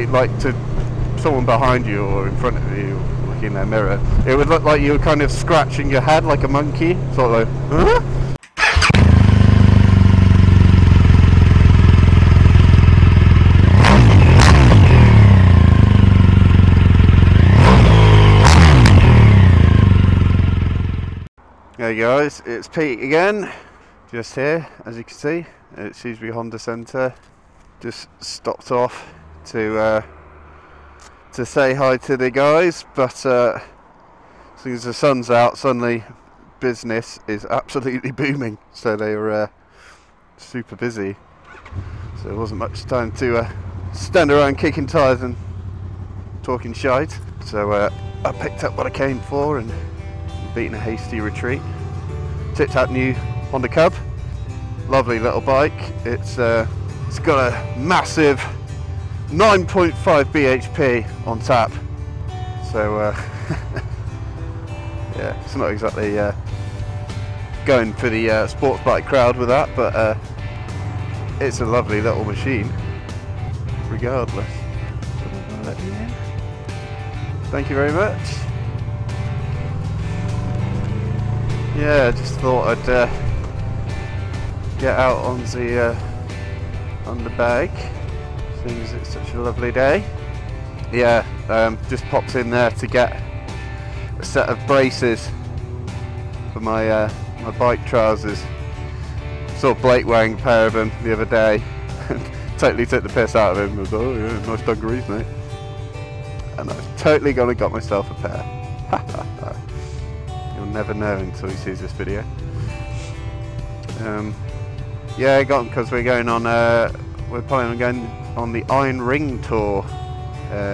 like to someone behind you or in front of you looking in their mirror, it would look like you were kind of scratching your head like a monkey, sort of like, huh? Hey guys, it's Pete again, just here, as you can see, at Shrewsbury Honda Centre. Just stopped off to say hi to the guys, but as soon as the sun's out, suddenly business is absolutely booming, so they were super busy, so there wasn't much time to stand around kicking tyres and talking shite, so I picked up what I came for and beaten a hasty retreat. Tipped out new Honda Cub, lovely little bike. It's got a massive 9.5 bhp on tap, so yeah, it's not exactly going for the sports bike crowd with that, but it's a lovely little machine regardless. Let me in. Thank you very much. Yeah, just thought I'd get out on the bike, seeing as it's such a lovely day. Yeah, just popped in there to get a set of braces for my my bike trousers. Saw Blake wearing a pair of them the other day, and totally took the piss out of him. I was, oh yeah, nice dungarees, mate. And I've totally gone and got myself a pair. You'll never know until he sees this video. Yeah, I got them because we're going on. We're planning on going on the Iron Ring tour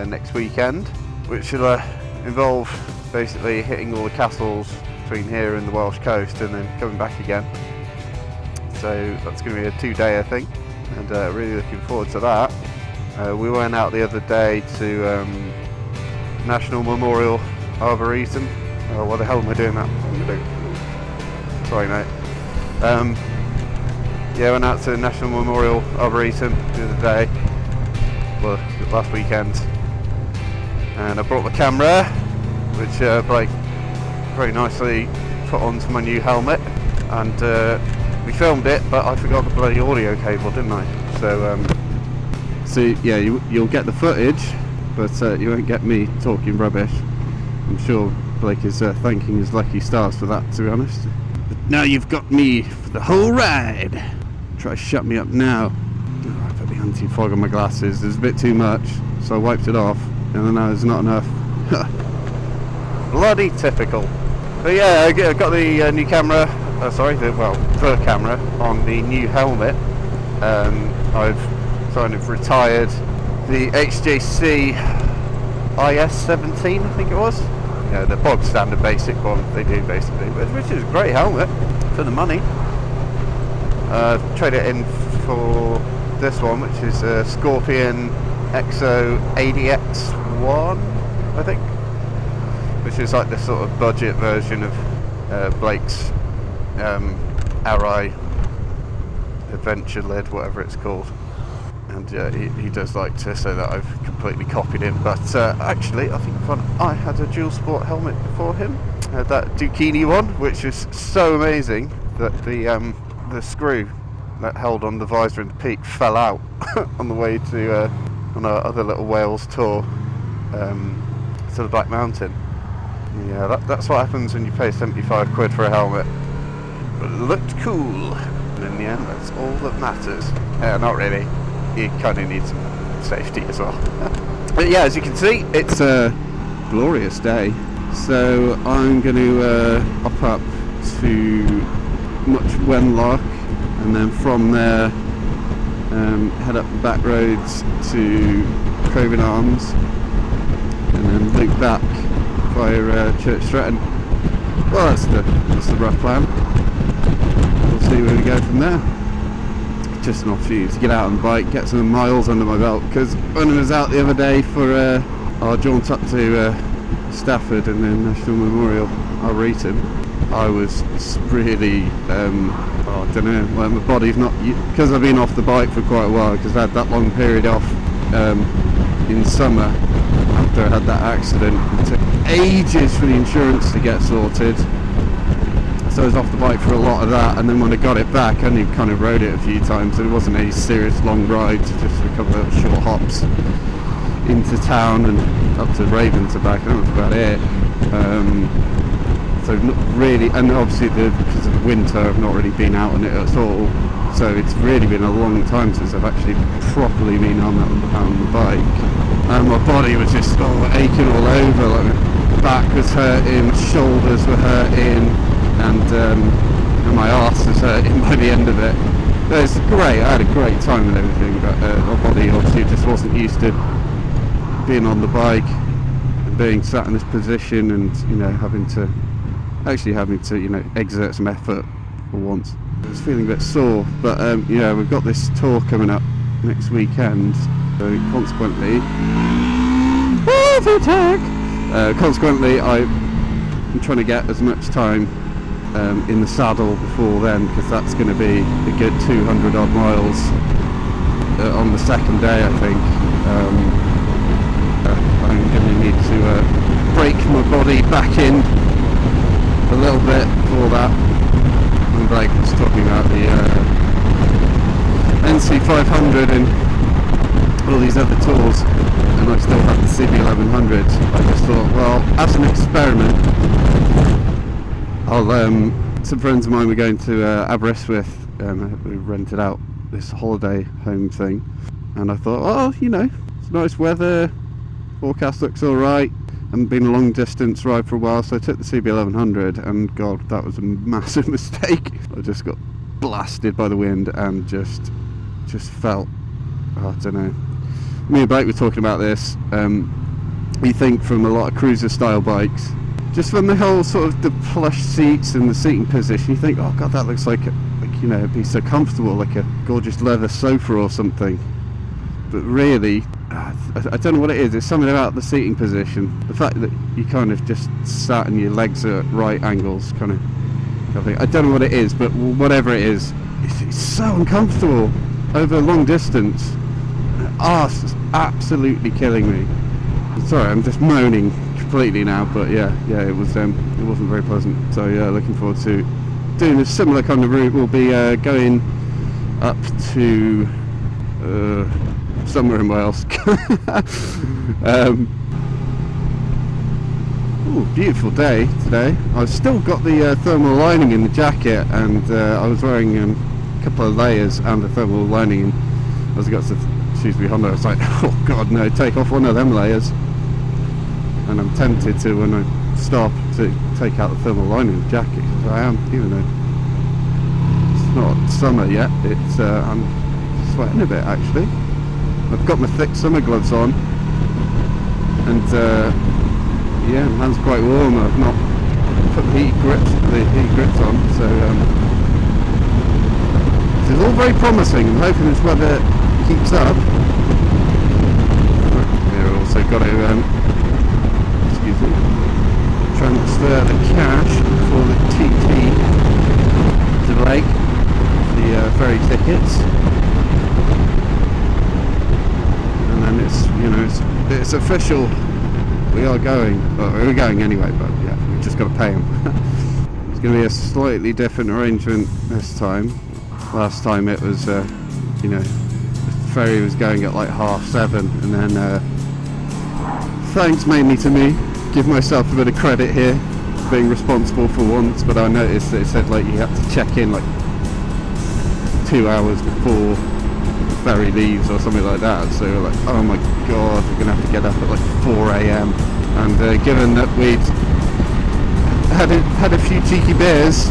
next weekend, which will involve basically hitting all the castles between here and the Welsh coast, and then coming back again. So that's going to be a 2-day thing, and really looking forward to that. We went out the other day to National Memorial Arboretum. Oh, what the hell am I doing that? Sorry, mate. Yeah, went out to the National Memorial Arboretum the other day, well, last weekend, and I brought the camera, which Blake very nicely put onto my new helmet, and we filmed it, but I forgot the bloody audio cable, didn't I? So yeah, you'll get the footage, but you won't get me talking rubbish. I'm sure Blake is thanking his lucky stars for that, to be honest. But now you've got me for the whole ride. Try to shut me up now. Oh, I put the anti-fog on my glasses. There's a bit too much, so I wiped it off, and then there's not enough. Bloody typical. But yeah, I got the new camera. Sorry, the camera on the new helmet. I've kind of retired the HJC IS-17, I think it was. Yeah, the bog standard basic one they do basically, which is a great helmet for the money. Trade it in for this one, which is a Scorpion Exo ADX1, I think, which is like the sort of budget version of Blake's Arai Adventure Lid, whatever it's called. And he does like to say that I've completely copied him, but actually I think I had a dual sport helmet before him. I had that Ducini one, which is so amazing that the screw that held on the visor and the peak fell out on the way to on our other little Wales tour to the Black Mountain. Yeah, that's what happens when you pay 75 quid for a helmet. But it looked cool, and in the end that's all that matters. Yeah, not really. You kind of need some safety as well. But yeah, as you can see, it's a glorious day. So I'm going to hop up to Much Wenlock, and then from there head up the back roads to Craven Arms, and then loop back via Church Stretton. Well, that's the rough plan. We'll see where we go from there. Just an opportunity to get out on the bike, get some miles under my belt, because when I was out the other day for our jaunt up to Stafford and then National Memorial Arboretum, I was really, I don't know, well, my body's not, because I've been off the bike for quite a while, because I had that long period off in summer after I had that accident. It took ages for the insurance to get sorted, so I was off the bike for a lot of that, and then when I got it back I only kind of rode it a few times, and it wasn't any serious long rides, just a couple of short hops into town and up to Ravens and back, and that was about it. So not really, and obviously because of the winter I've not really been out on it at all, so it's really been a long time since I've actually properly been out on the bike, and my body was just aching all over, like my back was hurting, my shoulders were hurting, and my arse was hurting by the end of it. It was great, I had a great time and everything, but my body obviously just wasn't used to being on the bike and being sat in this position, and you know, having to you know, exert some effort for once. I was feeling a bit sore, but yeah, we've got this tour coming up next weekend, so consequently consequently I'm trying to get as much time in the saddle before then, because that's going to be a good 200 odd miles on the second day, I think. I'm going to need to break my body back in a little bit for that. And Blake was talking about the NC 500 and all these other tours, and I still have the CB 1100. I just thought, well, as an experiment, I'll some friends of mine were going to Aberystwyth, we rented out this holiday home thing, and I thought, oh, you know, it's nice weather, forecast looks alright, haven't been a long distance ride for a while, so I took the CB 1100, and god, that was a massive mistake. I just got blasted by the wind and just felt, I don't know. Me and Blake were talking about this. You think from a lot of cruiser style bikes, just from the whole sort of the plush seats and the seating position, you think, oh god, that looks like you know, it'd be so comfortable, like a gorgeous leather sofa or something. But really, I don't know what it is. It's something about the seating position, the fact that you kind of just sat and your legs are at right angles, kind of thing. I don't know what it is, but whatever it is, it's so uncomfortable over a long distance. Arse is absolutely killing me. Sorry, I'm just moaning completely now, but yeah, it wasn't very pleasant. So yeah, looking forward to doing a similar kind of route. We'll be going up to somewhere in Wales. Ooh, beautiful day today. I've still got the thermal lining in the jacket, and I was wearing a couple of layers and the thermal lining, and as I got to Shrewsbury Honda, I was like, oh god no, take off one of them layers. And I'm tempted to, when I stop, to take out the thermal lining of the jacket, because I am, even though it's not summer yet, it's I'm sweating a bit actually. I've got my thick summer gloves on, and yeah, my hand's quite warm. I've not put the heat grips on, so this is all very promising. I'm hoping this weather keeps up. We've also got to excuse me, transfer the cash for the TT to the lake, the ferry tickets. And then it's, you know, it's official. We are going. Well, we're going anyway, but yeah, we've just got to pay them. It's going to be a slightly different arrangement this time. Last time it was, you know, the ferry was going at like 7:30, and then thanks mainly to me, give myself a bit of credit here, being responsible for once, but I noticed that it said like you have to check in like 2 hours before ferry leaves or something like that, so we're like, oh my god, we're gonna have to get up at like 4 AM, and given that we'd had a few cheeky beers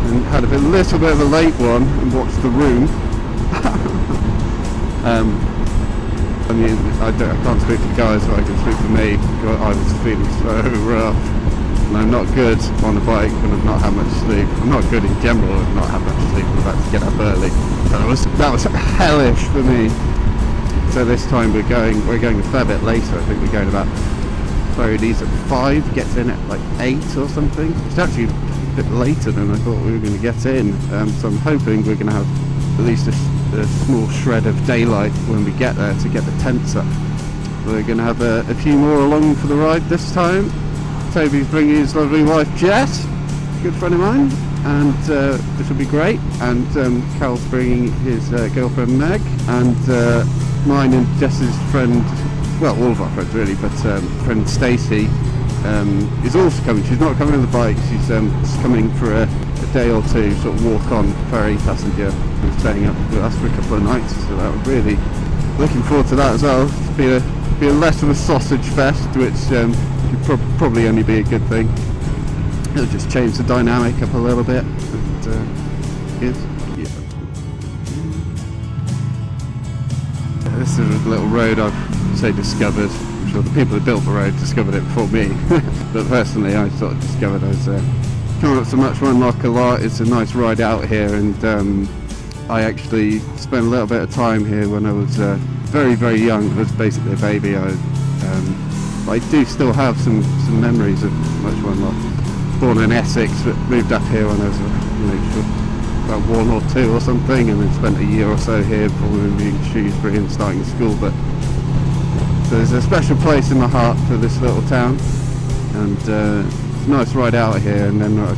and had a little bit of a late one and watched The Room. I mean, I can't speak for guys, but I can speak for me. God, I was feeling so rough. And I'm not good on a bike when I've not had much sleep. I'm not good in general when I've not had much sleep. I'm about to get up early. But that was hellish for me. So this time we're going a fair bit later. I think we're going about ferry leaves at 5, gets in at like 8 or something. It's actually a bit later than I thought we were going to get in. So I'm hoping we're going to have at least a small shred of daylight when we get there to get the tents up. We're going to have a few more along for the ride this time. Toby's bringing his lovely wife Jess, a good friend of mine, and this will be great. And Cal's bringing his girlfriend Meg, and mine and Jess's friend, well, all of our friends really, but friend Stacey is also coming. She's not coming on the bike, she's coming for a day or two, sort of walk-on ferry passenger, who's staying up with us for a couple of nights, so that we're really looking forward to that as well. It'll be a less of a sausage fest, which could probably only be a good thing. It'll just change the dynamic up a little bit, and yeah. This is a little road I've discovered. I'm sure the people who built the road discovered it before me, but personally I sort of discovered as coming up to Match One Lock a lot. It's a nice ride out here, and I actually spent a little bit of time here when I was very, very young. I was basically a baby. I do still have some memories of Match One Lock. Born in Essex, but moved up here when I was about 1 or 2 or something, and then spent a year or so here before moving to Shrewsbury and starting school. But so there's a special place in my heart for this little town, and it's a nice ride out here. And then I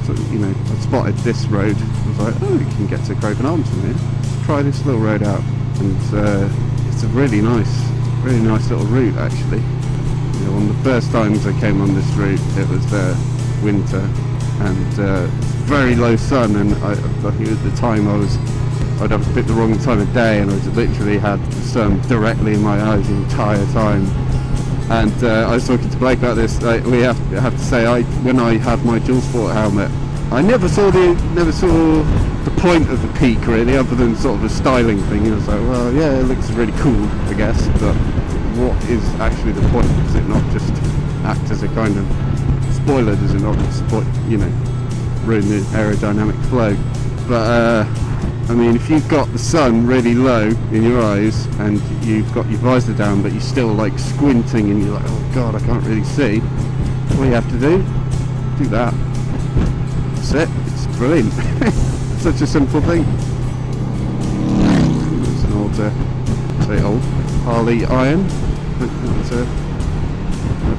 spotted this road. I was like, oh, you can get to Craven Arms from here. Let's try this little road out, and it's a really nice little route actually. One of the first times I came on this route, it was winter and very low sun, and I think at the time I'd have picked the wrong time of day, and I literally had the sun directly in my eyes the entire time. And I was talking to Blake about this. We have to say, when I had my dual sport helmet, I never saw the point of the peak really, other than sort of a styling thing. It was like, well, yeah, it looks really cool, I guess, but what is actually the point? Does it not just act as a kind of spoiler? Does it not ruin the aerodynamic flow? But I mean, if you've got the sun really low in your eyes and you've got your visor down, but you're still like squinting and you're like, oh god, I can't really see, what you have to do that. That's it. It's brilliant. Such a simple thing. It's an old Harley Iron. That's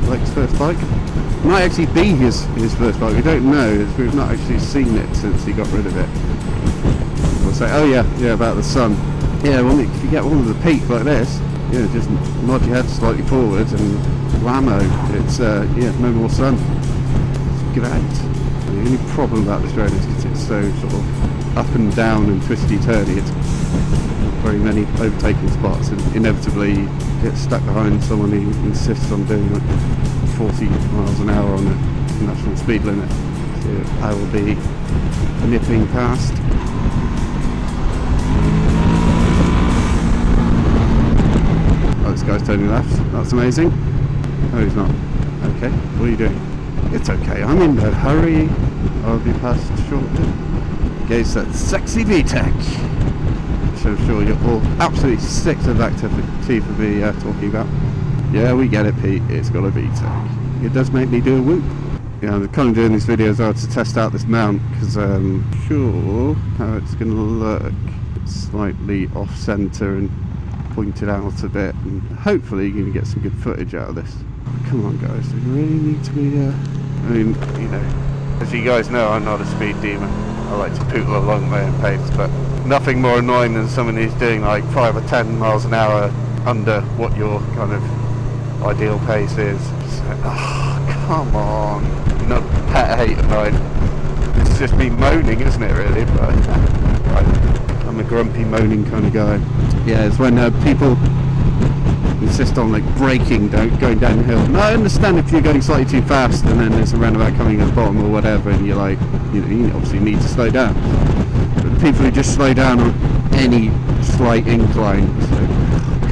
Blake's first bike. It might actually be his first bike. We don't know. We've not actually seen it since he got rid of it. We'll say, oh yeah, about the sun. Yeah, well, if you get one of the peak like this, just nod your head slightly forwards and whammo. It's no more sun. It's great. The only problem about this road is because it's so sort of up and down and twisty-turny. It's very many overtaking spots, and inevitably you get stuck behind someone who insists on doing like 40 miles an hour on the national speed limit. So I will be nipping past. Oh, this guy's turning left. That's amazing. Oh, he's not. Okay, what are you doing? It's okay, I'm in no hurry. I'll be past shortly. Okay, so that's sexy VTEC. So I'm sure you're all absolutely sick of activity for me talking about. Yeah, we get it, Pete. It's got a VTEC. It does make me do a whoop. Yeah, I'm kind of doing these videos to test out this mount, because I'm sure how it's going to look. It's slightly off centre and pointed out a bit, and hopefully you're going to get some good footage out of this. Come on guys, we really need to be I mean, as you guys know, I'm not a speed demon. I like to poodle along my own pace, but nothing more annoying than someone who's doing like 5 or 10 miles an hour under what your kind of ideal pace is. So, oh, come on. Not pet hate of mine. It's just me moaning, isn't it really? But I'm a grumpy moaning kind of guy. Yeah, it's when people insist on like braking, going down the hill. And I understand if you're going slightly too fast and then there's a roundabout coming at the bottom or whatever, and you're like, you obviously need to slow down. But people who just slow down on any slight incline, it's like,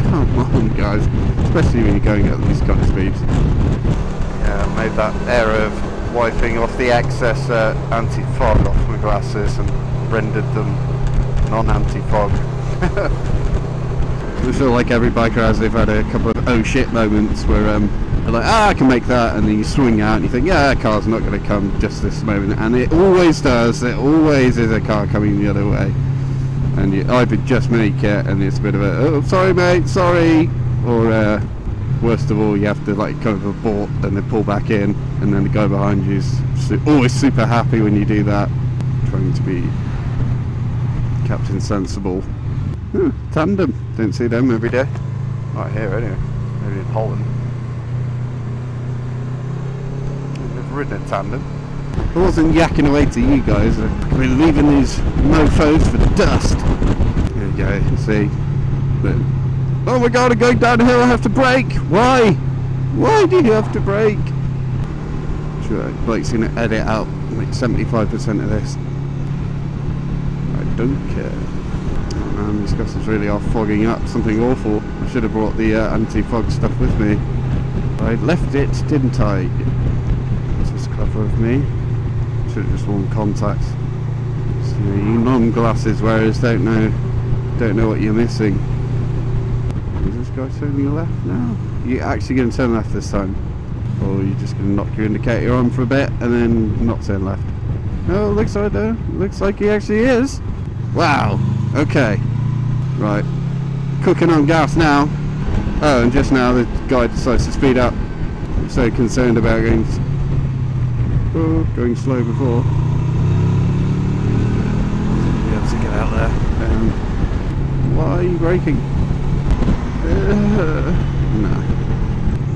come on guys, especially when you're going at these kind of speeds. Yeah, I made that error of wiping off the excess anti-fog off my glasses and rendered them non-anti-fog. I feel like every biker has, they've had a couple of oh shit moments where they're like, I can make that, and then you swing out and you think, yeah, that car's not going to come just this moment, and it always does. It always is a car coming the other way, and you either just make it and it's a bit of a, oh sorry mate, sorry, or worst of all, you have to like kind of abort and then pull back in, and then the guy behind you is always super happy when you do that, trying to be Captain Sensible. Tandem, don't see them every day. Right here anyway, maybe in Holland. I've never ridden a tandem. I wasn't yakking away to you guys, I've been leaving these mofos for the dust. There you go, see. But, oh my god, I'm going down the hill, I have to brake! Why? Why do you have to brake? Sure, Blake's going to edit out like 75% of this. I don't care. Oh man, this gust is really off fogging up, something awful. I should have brought the anti-fog stuff with me. I left it, didn't I? This was clever of me. Should have just worn contacts. So, you non-glasses wearers don't know what you're missing. Is this guy turning left now? You're actually going to turn left this time? Or are you just going to knock your indicator on for a bit and then not turn left? No, looks like though. Looks like he actually is. Wow. Okay. Right. Cooking on gas now. Oh, and just now the guy decides to speed up. I'm so concerned about going slow before. Be able to get out there. Why are you braking? No.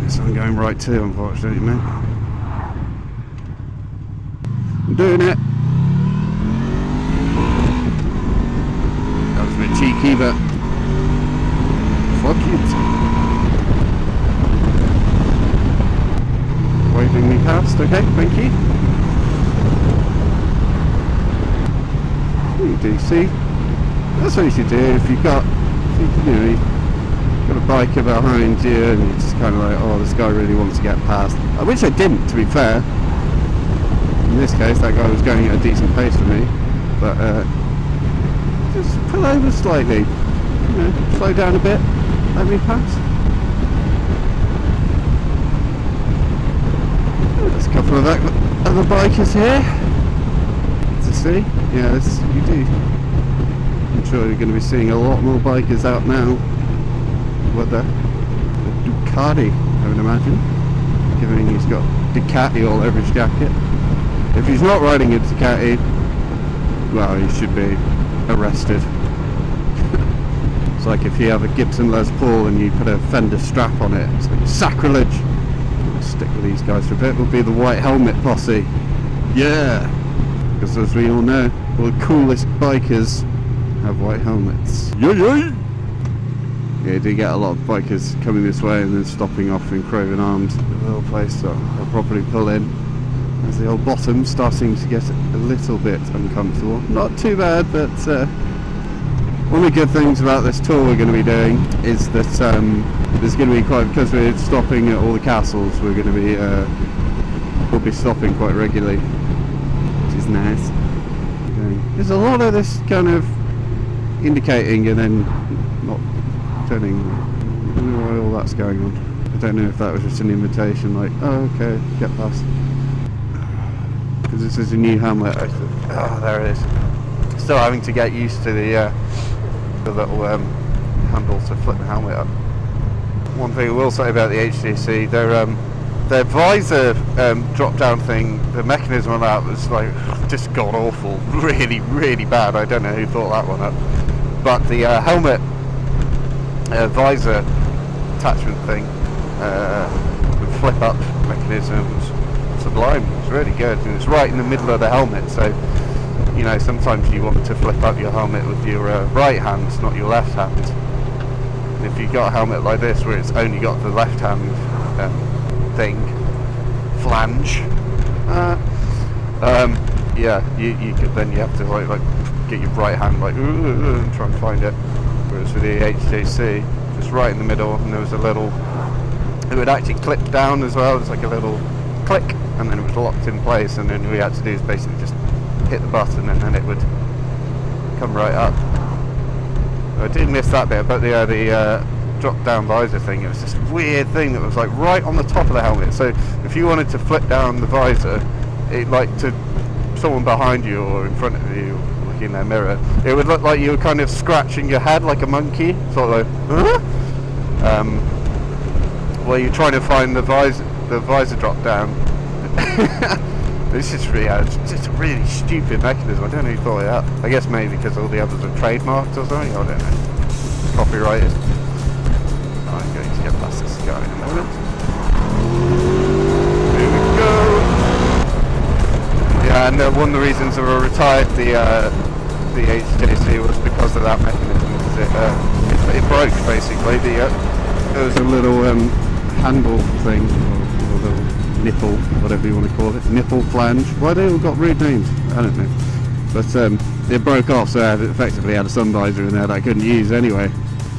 Guess I'm going right too, unfortunately, mate. I'm doing it. That was a bit cheeky, but fuck it. Waving me past, okay, thank you. What do you do, see? That's what you should do if you've got, you've got a biker behind you and you're just kind of like, oh, this guy really wants to get past. I wish I didn't, to be fair. In this case, that guy was going at a decent pace for me, but just pull over slightly, you know, slow down a bit, let me pass. There's a couple of other bikers here to see. Yeah, this you do. I'm sure you're going to be seeing a lot more bikers out now. What the Ducati, I would imagine, given he's got Ducati all over his jacket. If he's not riding a Ducati, well, he should be arrested. It's like if you have a Gibson Les Paul and you put a fender strap on it, it's like sacrilege. Stick with these guys for a bit. We'll be the white helmet posse. Yeah, because as we all know, all the coolest bikers have white helmets. Yeah. Yeah, you do get a lot of bikers coming this way and then stopping off in Craven Arms, a little place that they'll probably pull in. As the old bottom's starting to get a little bit uncomfortable. Not too bad, but one of the good things about this tour we're going to be doing is that there's going to be quite, because we're stopping at all the castles, we're going to be we'll be stopping quite regularly, which is nice. Okay. There's a lot of this kind of indicating and then not turning. I don't know why all that's going on. I don't know if that was just an invitation, like, oh okay, get past. Because this is a new helmet. Oh, there it is. Still having to get used to the little handle to flip the helmet up. One thing I will say about the HTC, their visor drop down thing, the mechanism on that was like just god awful, really bad. I don't know who thought that one up, but the helmet visor attachment thing, the flip up mechanism was sublime. It's really good, and it's right in the middle of the helmet, so you know, sometimes you want to flip up your helmet with your right hand, not your left hand. And if you've got a helmet like this where it's only got the left hand thing, flange, yeah, you could, then you have to like get your right hand like and try and find it. Whereas with the HTC, just right in the middle, and there was a little, it would actually clip down as well. It's like a little click, and then it was locked in place, and then all we had to do is basically just hit the button and then it would come right up. I did miss that bit, but the drop down visor thing, it was this weird thing that was like right on the top of the helmet, so if you wanted to flip down the visor, it like to someone behind you or in front of you, like looking in their mirror, it would look like you were kind of scratching your head like a monkey, sort of like, huh? Where you're trying to find the visor drop down. It's just really, it's just a really stupid mechanism. I don't know who thought it up. I guess maybe because all the others are trademarked or something. I don't know. Copyrighted. I'm going to get past this guy in a moment. Here we go. Yeah, and one of the reasons that I retired the HJC was because of that mechanism. It broke basically. There was a little handle thing, or a little nipple, whatever you want to call it, nipple flange. Why they all got rude names? I don't know. But it broke off, so I effectively had a sun visor in there that I couldn't use anyway.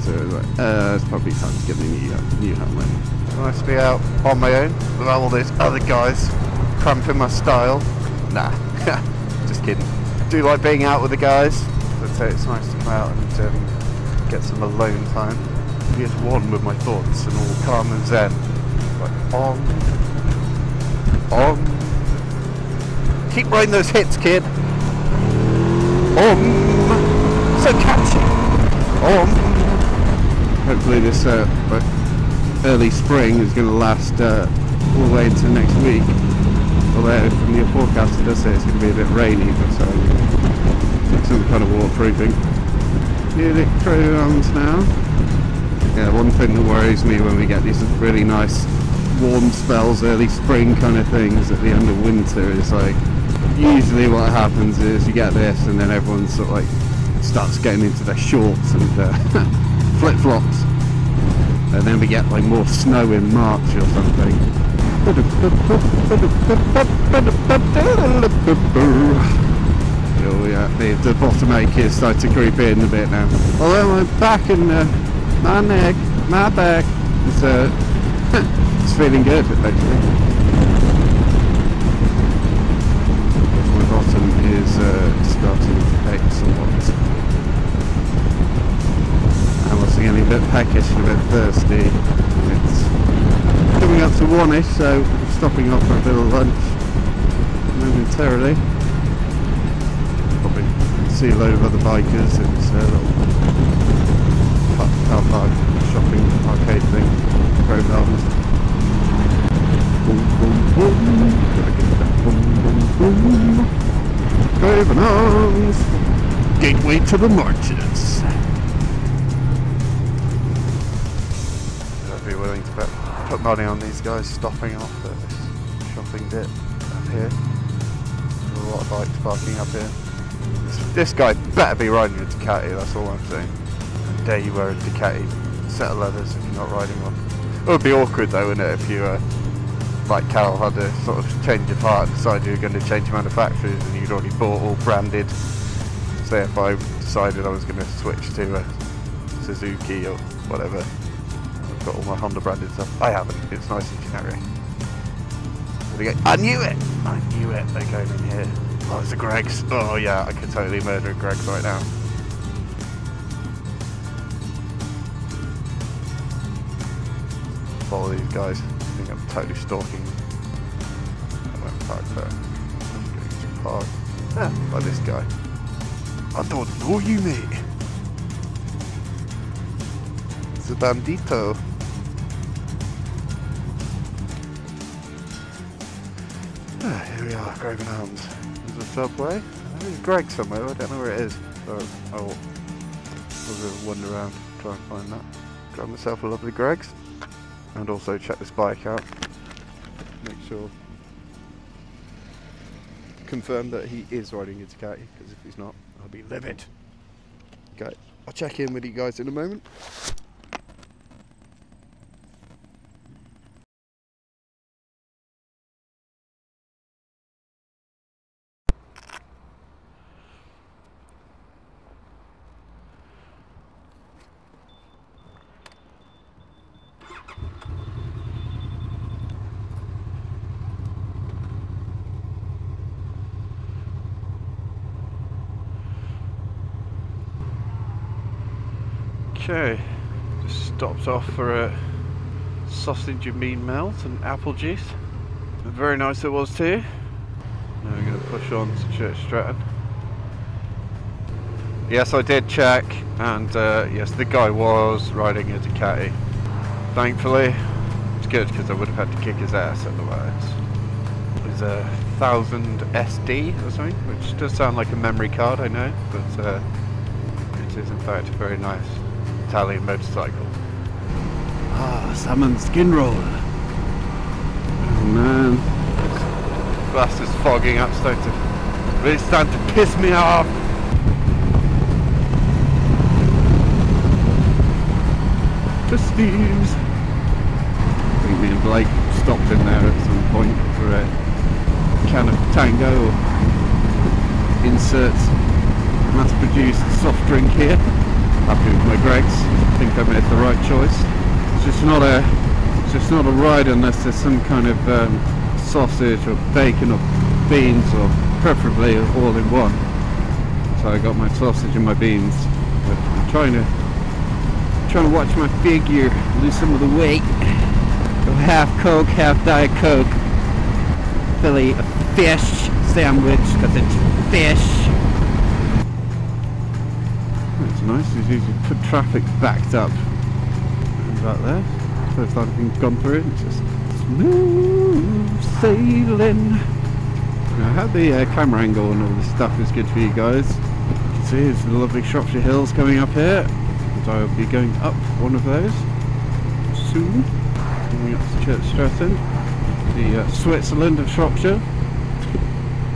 So it was like, it's probably time to get me a new helmet. Nice to be out on my own without all those other guys cramping my style. Nah, just kidding. Do like being out with the guys, but it's nice to come out and get some alone time. Be at one with my thoughts and all calm and zen. Like keep writing those hits, kid. So catchy. Hopefully this early spring is going to last all the way into next week. Although from the forecast it does say it's going to be a bit rainy, but some kind of waterproofing. Electrons now. Yeah, one thing that worries me when we get these really nice warm spells, early spring kind of things at the end of winter is like, usually what happens is you get this and then everyone sort of like starts getting into their shorts and flip-flops, and then we get like more snow in March or something. Oh yeah, the bottom ache is starting to creep in a bit now. Although my back and my neck, my back, it's feeling good actually. My bottom is starting to ache somewhat. I'm also getting a bit peckish and a bit thirsty. It's coming up to 1ish, so I'm stopping off for a bit of lunch momentarily. Probably see a load of other bikers in this little car park shopping arcade thing. Grove Arms. Boom, boom, boom. Gotta get that boom, boom, boom. Grove Arms. Gateway to the marches. I'd be willing to put money on these guys stopping off at this shopping bit up here. There's a lot of bikes parking up here. This guy better be riding a Ducati, that's all I'm saying. How dare you wear a Ducati set of leathers if you're not riding one. It would be awkward though, wouldn't it, if you like Carol had a sort of change of heart and decided you were going to change manufacturers and you'd already bought all branded. Say if I decided I was going to switch to a Suzuki or whatever, I've got all my Honda branded stuff. I haven't, it's nice and generic. I knew it! I knew it, they're going in here. Oh, it's a Greg's. Oh yeah, I could totally murder a Greg's right now. Follow these guys. I think I'm totally stalking them. I won't park there. I'm going to park. Ah, by this guy. I don't know you, mate. It's a bandito. Ah, here we are, Grove Arms. There's a subway. There's Greg somewhere, I don't know where it is. So I'll wander around, try and find that. Grab myself a lovely Greg's. And also check this bike out. Make sure. Confirm that he is riding a Ducati, because if he's not, I'll be livid. Okay, I'll check in with you guys in a moment. Okay, just stopped off for a sausage and bean melt and apple juice. Very nice it was too. Now we're going to push on to Church Stratton. Yes, I did check, and yes, the guy was riding a Ducati. Thankfully, it's good because I would have had to kick his ass otherwise. It was a 1000 SD or something, which does sound like a memory card, I know, but it is in fact a very nice Italian motorcycle. Ah, salmon skin roll. Oh man, this glass is fogging up, really starting to piss me off. Prestige. I think me and Blake stopped in there at some point for a can of Tango or insert mass-produced soft drink here. Happy with my Greg's. I think I made the right choice. It's just not a ride unless there's some kind of sausage or bacon or beans, or preferably all in one. So I got my sausage and my beans. But I'm trying to watch my figure, lose some of the weight. Go half Coke, half Diet Coke. Fillet a fish sandwich because it's fish. That's nice. It's easy to put traffic backed up. About there. First time I've gone through it. It's just smooth sailing. Now, I had the camera angle and all this stuff is good for you guys. You can see there's the lovely Shropshire Hills coming up here. I'll be going up one of those soon, coming up to Church Stretton, the Switzerland of Shropshire.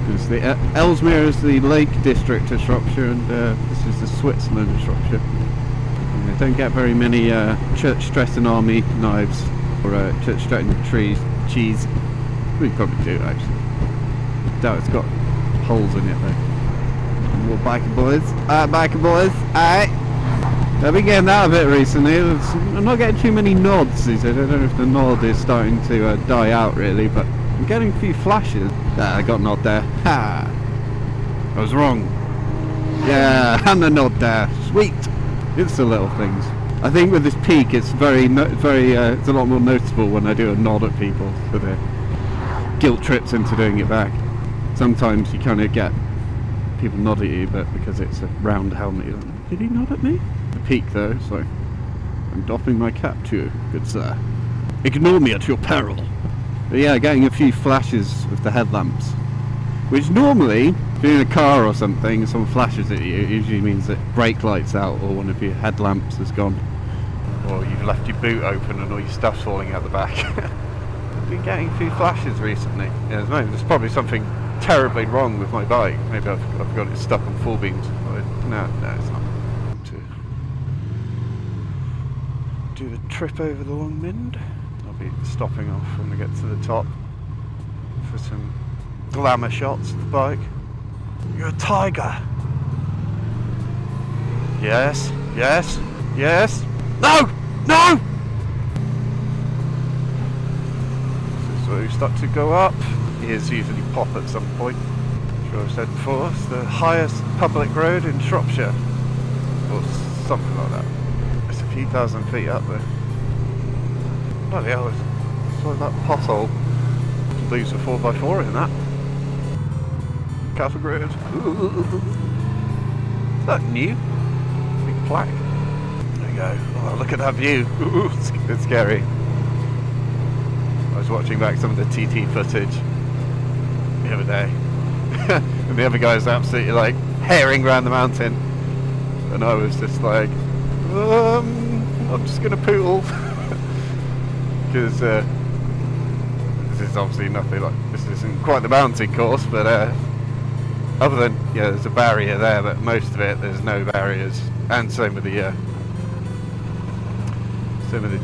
Because the Ellesmere is the Lake District of Shropshire, and this is the Switzerland of Shropshire. And they don't get very many Church Stretton Army knives or Church Stretton cheese. We probably do actually. Doubt it's got holes in it though. More biker boys. Biker boys. Alright. I've been getting that a bit recently. I'm not getting too many nods these days. I don't know if the nod is starting to die out really, but I'm getting a few flashes. I got a nod there. Ha! I was wrong. Yeah, and the nod there. Sweet! It's the little things. I think with this peak it's it's a lot more noticeable when I do a nod at people, so their guilt trips into doing it back. Sometimes you kind of get people nod at you, but because it's a round helmet, you're like, did he nod at me? The peak though, so I'm doffing my cap to you, good sir. Ignore me at your peril. But yeah, getting a few flashes with the headlamps, which normally, if you're in a car or something and someone flashes at you, it usually means that brake light's out or one of your headlamps has gone. Or you've left your boot open and all your stuff's falling out the back. I've been getting a few flashes recently. Yeah, there's probably something terribly wrong with my bike. Maybe I've got it stuck on full beams. No, it's not. To do the trip over the Long Mynd. I'll be stopping off when we get to the top for some glamour shots of the bike. You're a tiger. Yes, yes, yes. No! No! So we start to go up. Ears usually pop at some point. I'm sure I've said before, it's the highest public road in Shropshire. Or something like that. It's a few thousand feet up there. Bloody hell, it's like that pothole. Leaves a 4x4 in that. Castle Grid. Is that new? Big plaque. There you go. Oh, look at that view. Ooh, it's scary. I was watching back some of the TT footage the other day. And the other guy was absolutely like herring around the mountain. And I was just like, I'm just going to poodle. Because this is obviously nothing like, this isn't quite the mountain course, but other than, yeah, there's a barrier there, but most of it there's no barriers. And same with the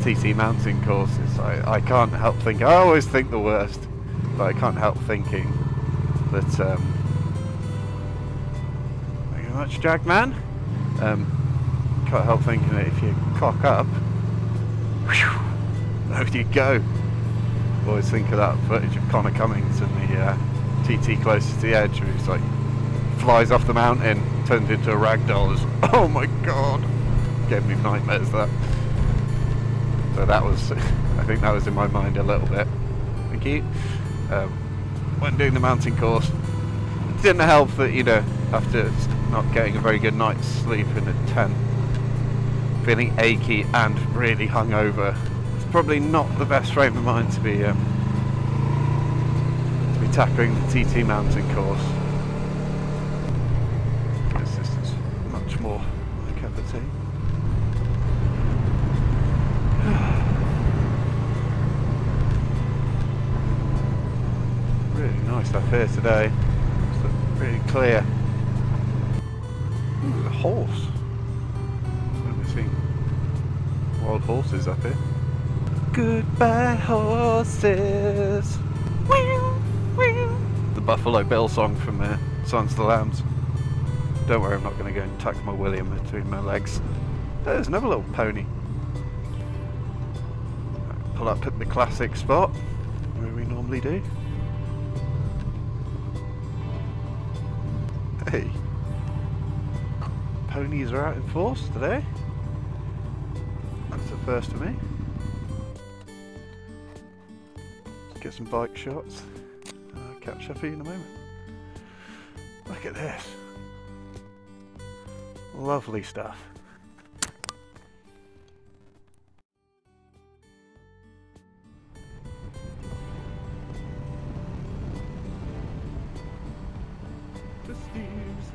TT mountain courses. I can't help thinking, I always think the worst, but I can't help thinking that, thank you very much, Jackman. Can't help thinking that if you cock up, whew, there you go. I always think of that footage of Connor Cummings and the TT closest to the edge, where he's like, flies off the mountain, turns into a ragdoll. Oh my god, gave me nightmares that. So that was, I think that was in my mind a little bit. Thank you. When doing the mountain course, it didn't help that, you know, after not getting a very good night's sleep in a tent, feeling achy and really hungover. It's probably not the best frame of mind to be tackling the TT mountain course. This is much more my cup of tea. Really nice up here today. It's really clear. Ooh, there's a horse. I've never seen wild horses up here. Goodbye horses. The Buffalo Bill song from Silence of the Lambs. Don't worry, I'm not going to go and tuck my William between my legs. There's another little pony. Pull up at the classic spot where we normally do. Hey, ponies are out in force today. That's the first for me. Let's get some bike shots. I'll catch up with you in a moment. Look at this. Lovely stuff. The Steves.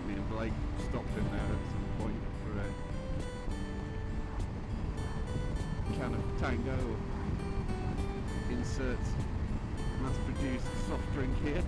Me and Blake stopped in there at some point for a can of Tango or insert mass-produced soft drink here.